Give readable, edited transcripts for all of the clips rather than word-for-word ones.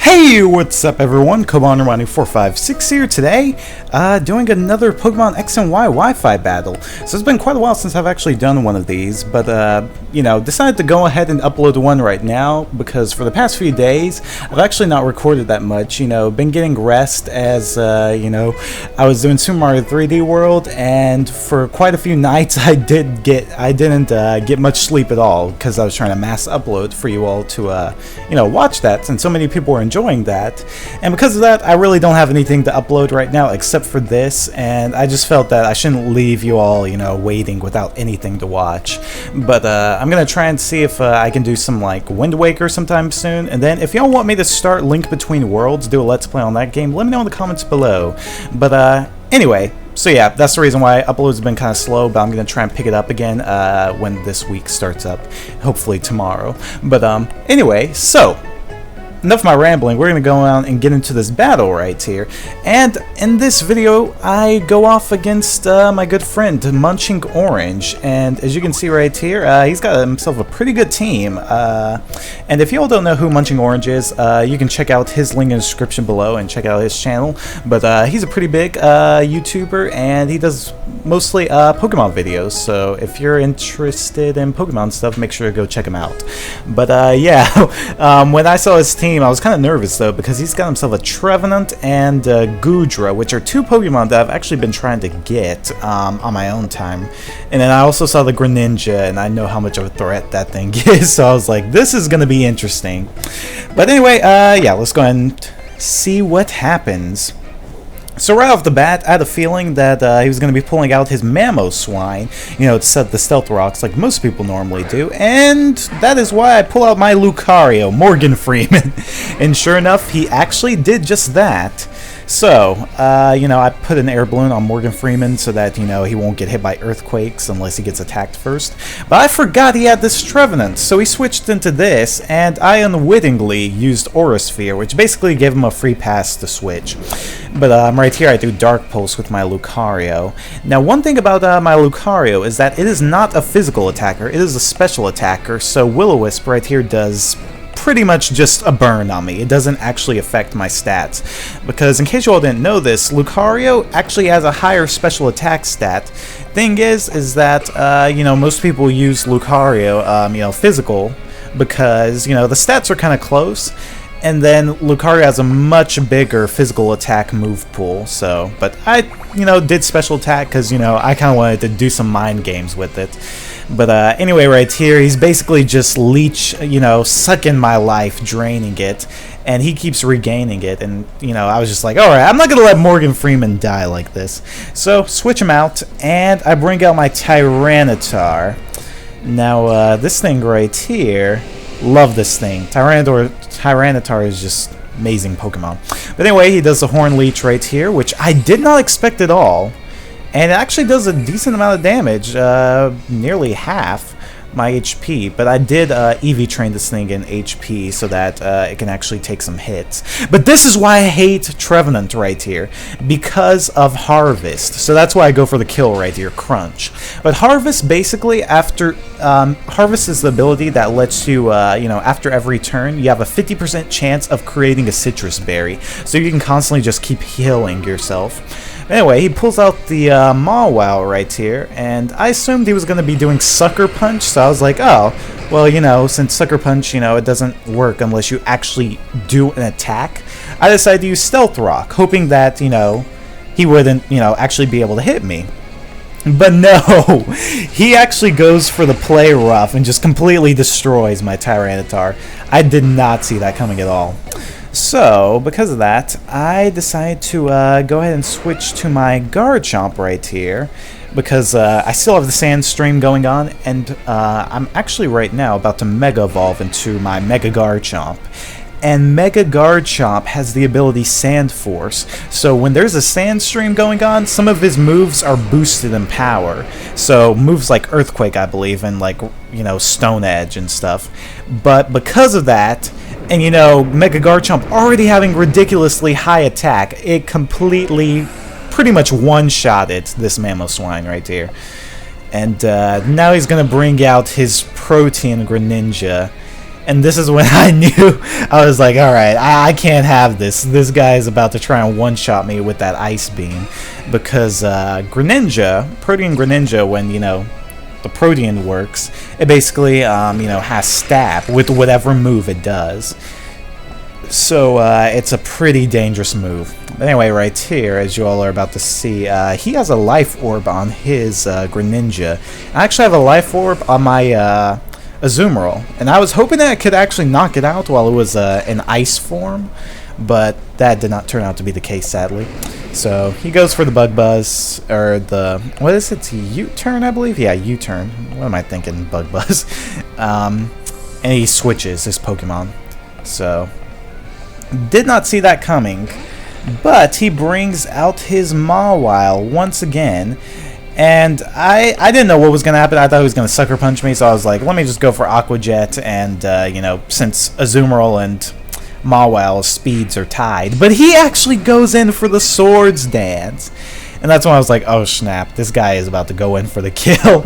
Hey, what's up everyone? Commander456 here today, doing another Pokemon X and Y Wi-Fi battle. So it's been quite a while since I've actually done one of these, but decided to go ahead and upload one right now because for the past few days, I've actually not recorded that much, been getting rest as, I was doing Super Mario 3D World, and for quite a few nights I didn't get much sleep at all because I was trying to mass upload for you all to, watch that, since so many people were enjoying that. And because of that, I really don't have anything to upload right now except for this, and I just felt that I shouldn't leave you all, waiting without anything to watch. But I'm gonna try and see if I can do some like Wind Waker sometime soon, and then if y'all want me to start Link Between Worlds, do a Let's Play on that game, let me know in the comments below. But anyway, so yeah, that's the reason why uploads have been kind of slow, but I'm going to try and pick it up again when this week starts up, hopefully tomorrow. But anyway, so enough of my rambling, we're going to go on and get into this battle right here. And in this video, I go off against my good friend, MunchingOrange. And as you can see right here, he's got himself a pretty good team. And if you all don't know who MunchingOrange is, you can check out his link in the description below and check out his channel. But he's a pretty big YouTuber, and he does mostly Pokemon videos. So if you're interested in Pokemon stuff, make sure to go check him out. But yeah, when I saw his team, I was kind of nervous though, because he's got himself a Trevenant and Goodra, which are two Pokemon that I've actually been trying to get on my own time. And then I also saw the Greninja, and I know how much of a threat that thing is, so I was like, this is going to be interesting. But anyway, yeah, let's go ahead and see what happens. So right off the bat, I had a feeling that he was going to be pulling out his Mamoswine, to set the Stealth Rocks like most people normally do, and that is why I pull out my Lucario, Morgan Freeman. And sure enough, he actually did just that. So, I put an air balloon on Morgan Freeman so that, he won't get hit by earthquakes unless he gets attacked first. But I forgot he had this Trevenant, so he switched into this, and I unwittingly used Aura Sphere, which basically gave him a free pass to switch. But right here I do Dark Pulse with my Lucario. Now, one thing about my Lucario is that it is not a physical attacker, it is a special attacker, so Will-O-Wisp right here does pretty much just a burn on me. It doesn't actually affect my stats, because in case you all didn't know this, Lucario actually has a higher special attack stat. Thing is that most people use Lucario physical, because the stats are kind of close, and then Lucario has a much bigger physical attack move pool. So, but I did special attack because I kind of wanted to do some mind games with it. But anyway, right here, he's basically just sucking my life, draining it, and he keeps regaining it. And, I was just like, alright, I'm not going to let Morgan Freeman die like this. So, switch him out, and I bring out my Tyranitar. Now, this thing right here, love this thing. Tyranitar is just amazing Pokemon. But anyway, he does the Horn Leech right here, which I did not expect at all. And it actually does a decent amount of damage, nearly half my HP. But I did EV train this thing in HP so that it can actually take some hits. But this is why I hate Trevenant right here, because of Harvest. So that's why I go for the kill right here, Crunch. But Harvest, basically, after Harvest is the ability that lets you, after every turn, you have a 50% chance of creating a citrus berry. So you can constantly just keep healing yourself. Anyway, he pulls out the Mawile right here, and I assumed he was going to be doing Sucker Punch, so I was like, oh, well, since Sucker Punch, it doesn't work unless you actually do an attack, I decided to use Stealth Rock, hoping that, he wouldn't, actually be able to hit me. But no, he actually goes for the play rough and just completely destroys my Tyranitar. I did not see that coming at all. So, because of that, I decided to go ahead and switch to my Garchomp right here, because I still have the Sand Stream going on, and I'm actually right now about to Mega Evolve into my Mega Garchomp. And Mega Garchomp has the ability Sand Force, so when there's a Sand Stream going on, some of his moves are boosted in power. So moves like Earthquake, I believe, and like, Stone Edge and stuff. But because of that, and Mega Garchomp already having ridiculously high attack, it completely, pretty much one-shotted this Mamoswine right here. And now he's going to bring out his Protean Greninja. And this is when I knew, I was like, alright, I can't have this. This guy is about to try and one-shot me with that ice beam. Because Greninja, Protean Greninja, when, you know, the Protean works, it basically, you know, has stab with whatever move it does. So it's a pretty dangerous move. But anyway, right here, as you all are about to see, he has a life orb on his Greninja. I actually have a life orb on my Azumarill, and I was hoping that I could actually knock it out while it was in ice form, but that did not turn out to be the case, sadly. So he goes for the Bug Buzz, or the, what is it, U-turn, I believe? Yeah, U-turn. What am I thinking, Bug Buzz? And he switches his Pokemon. So, did not see that coming, but he brings out his Mawile once again. And I didn't know what was going to happen. I thought he was going to Sucker Punch me, so I was like, let me just go for Aqua Jet, and, you know, since Azumarill and Mawile's speeds are tied. But he actually goes in for the Swords Dance. And that's when I was like, oh snap, this guy is about to go in for the kill.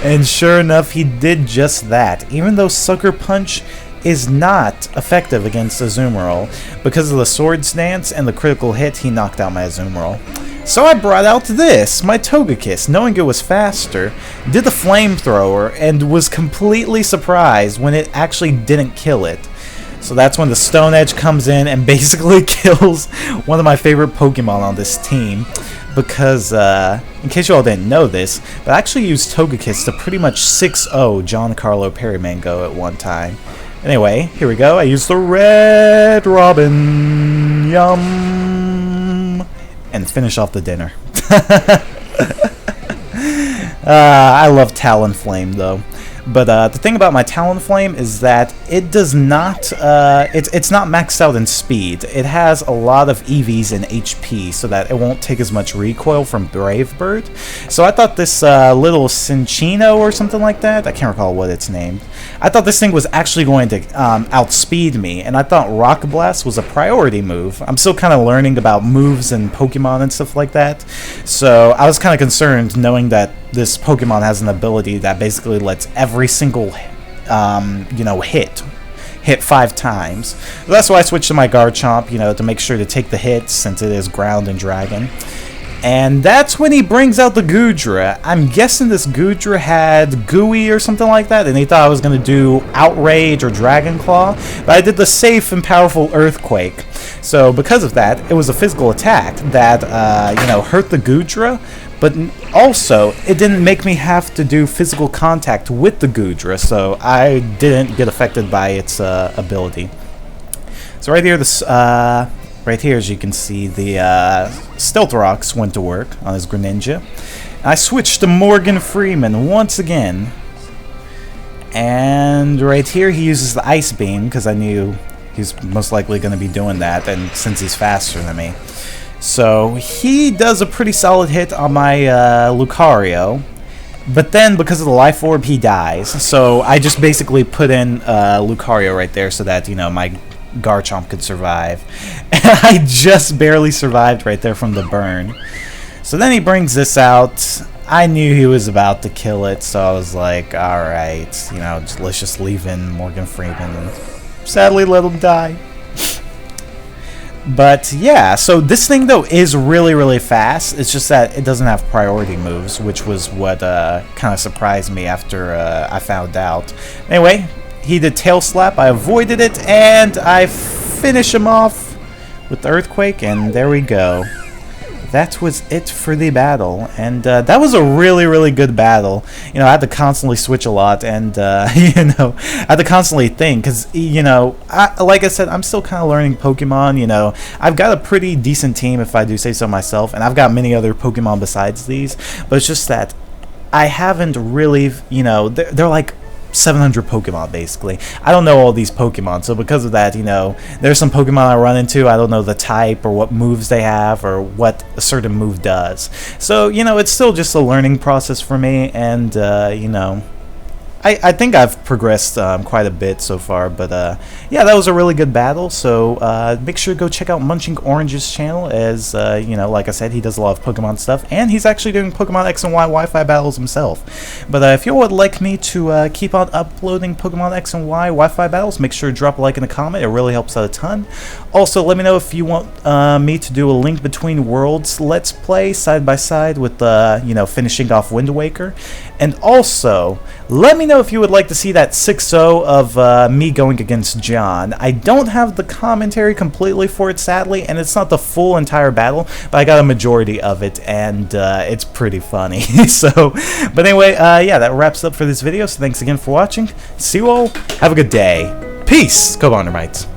And sure enough, he did just that. Even though Sucker Punch is not effective against Azumarill, because of the Swords Dance and the critical hit, he knocked out my Azumarill. So I brought out this, my Togekiss, knowing it was faster, did the Flamethrower, and was completely surprised when it actually didn't kill it. So that's when the Stone Edge comes in and basically kills one of my favorite Pokemon on this team. Because, in case you all didn't know this, but I actually used Togekiss to pretty much 6-0 Giancarlo Perimango at one time. Anyway, here we go. I used the Red Robin. Yum. And finish off the dinner. I love Talonflame, though. But the thing about my Talonflame is that it does not, it's not maxed out in speed. It has a lot of EVs and HP, so that it won't take as much recoil from Brave Bird. So I thought this little Cinccino or something like that, I can't recall what it's named, I thought this thing was actually going to outspeed me, and I thought Rock Blast was a priority move. I'm still kind of learning about moves and Pokemon and stuff like that, so I was kind of concerned knowing that this Pokemon has an ability that basically lets every single, you know, hit 5 times. So that's why I switched to my Garchomp, you know, to make sure to take the hits since it is Ground and Dragon. And that's when he brings out the Goodra. I'm guessing this Goodra had Gooey or something like that, and he thought I was going to do Outrage or Dragon Claw, but I did the safe and powerful Earthquake. So because of that, it was a physical attack that, you know, hurt the Goodra, but also it didn't make me have to do physical contact with the Goodra, so I didn't get affected by its ability. So right here, this right here, as you can see, the Stealth Rocks went to work on his Greninja. I switched to Morgan Freeman once again. And right here, he uses the Ice Beam, because I knew he's most likely going to be doing that, and since he's faster than me. So he does a pretty solid hit on my Lucario. But then, because of the Life Orb, he dies. So I just basically put in Lucario right there so that, you know, my Garchomp could survive. And I just barely survived right there from the burn. So then he brings this out. I knew he was about to kill it, so I was like, alright, you know, let's just leave in Morgan Freeman and sadly let him die. But yeah, so this thing though is really, really fast. It's just that it doesn't have priority moves, which was what kind of surprised me after I found out. Anyway, he did Tail Slap, I avoided it, and I finish him off with the Earthquake, and there we go. That was it for the battle, and that was a really, really good battle. You know, I had to constantly switch a lot, and, you know, I had to constantly think, because, you know, like I said, I'm still kind of learning Pokemon, you know. I've got a pretty decent team, if I do say so myself, and I've got many other Pokemon besides these, but it's just that I haven't really, you know, they're like 700 Pokemon, basically. I don't know all these Pokemon, so because of that, you know, there's some Pokemon I run into, I don't know the type or what moves they have or what a certain move does. So, you know, it's still just a learning process for me, and, you know, I think I've progressed quite a bit so far, but yeah, that was a really good battle. So make sure to go check out Munching Orange's channel, as you know, like I said, he does a lot of Pokemon stuff, and he's actually doing Pokemon X and Y Wi-Fi battles himself. But if you would like me to keep on uploading Pokemon X and Y Wi-Fi battles, make sure to drop a like in a comment. It really helps out a ton. Also, let me know if you want me to do a Link Between Worlds Let's Play side by side with you know, finishing off Wind Waker. And also, let me know if you would like to see that 6-0 of me going against John. I don't have the commentary completely for it, sadly, and it's not the full entire battle, but I got a majority of it, and it's pretty funny. So, but anyway, yeah, that wraps up for this video, so thanks again for watching. See you all. Have a good day. Peace, Cobandermites.